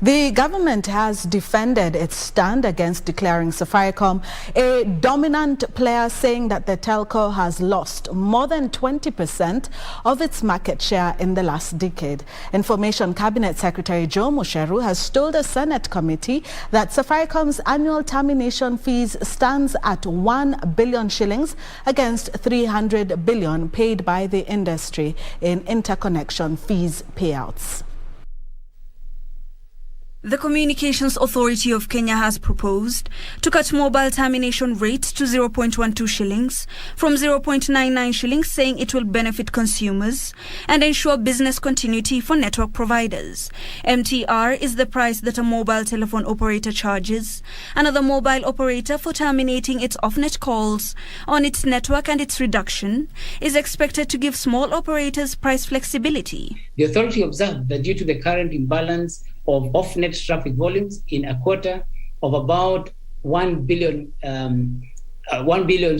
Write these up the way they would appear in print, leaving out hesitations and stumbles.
The government has defended its stand against declaring Safaricom a dominant player, saying that the telco has lost more than 20% of its market share in the last decade. Information Cabinet Secretary Joe Mucheru has told a Senate committee that Safaricom's annual termination fees stands at 1 billion shillings against 300 billion paid by the industry in interconnection fees payouts. The Communications Authority of Kenya has proposed to cut mobile termination rates to 0.12 shillings from 0.99 shillings, saying it will benefit consumers and ensure business continuity for network providers. MTR is the price that a mobile telephone operator charges another mobile operator for terminating its off-net calls on its network, and its reduction is expected to give small operators price flexibility. The authority observed that due to the current imbalance of off-net traffic volumes in a quarter of about 1 billion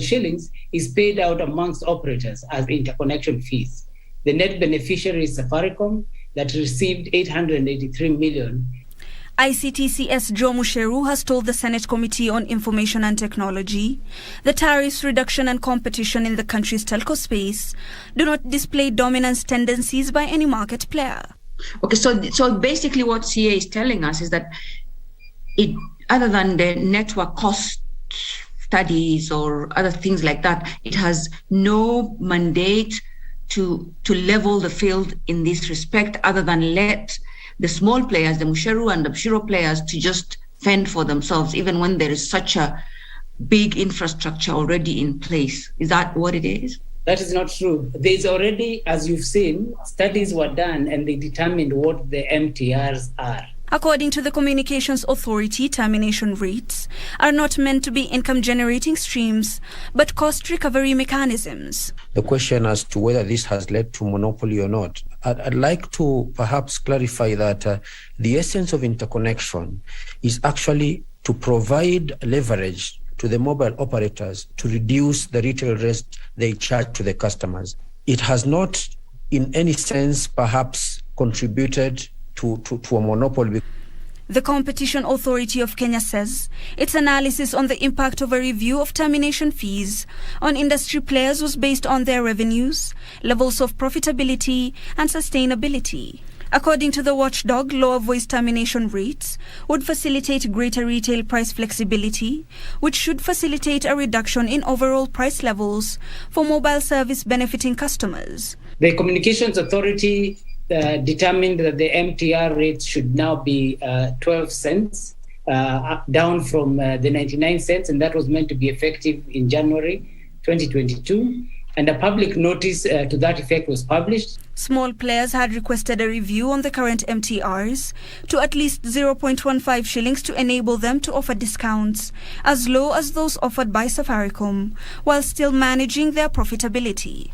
shillings is paid out amongst operators as interconnection fees. The net beneficiary is Safaricom, that received 883 million. ICTCS Joe Mucheru has told the Senate Committee on Information and Technology the tariffs reduction and competition in the country's telco space do not display dominance tendencies by any market player. Okay, so basically what CA is telling us is that it, other than the network cost studies or other things like that, it has no mandate to level the field in this respect, other than let the small players, the Mucheru and the Shiro players, to just fend for themselves, even when there is such a big infrastructure already in place. Is that what it is? That is not true. There's already, as you've seen, studies were done and they determined what the MTRs are. According to the Communications Authority, termination rates are not meant to be income-generating streams, but cost recovery mechanisms. The question as to whether this has led to monopoly or not, I'd like to perhaps clarify that the essence of interconnection is actually to provide leverage to the mobile operators to reduce the retail rates they charge to the customers. It has not, in any sense, perhaps contributed to a monopoly. The Competition Authority of Kenya says its analysis on the impact of a review of termination fees on industry players was based on their revenues, levels of profitability, and sustainability. According to the watchdog, lower voice termination rates would facilitate greater retail price flexibility, which should facilitate a reduction in overall price levels for mobile service benefiting customers. The Communications Authority determined that the MTR rates should now be 12 cents, down from the 99 cents, and that was meant to be effective in January 2022. And a public notice to that effect was published. Small players had requested a review on the current MTRs to at least 0.15 shillings to enable them to offer discounts as low as those offered by Safaricom, while still managing their profitability.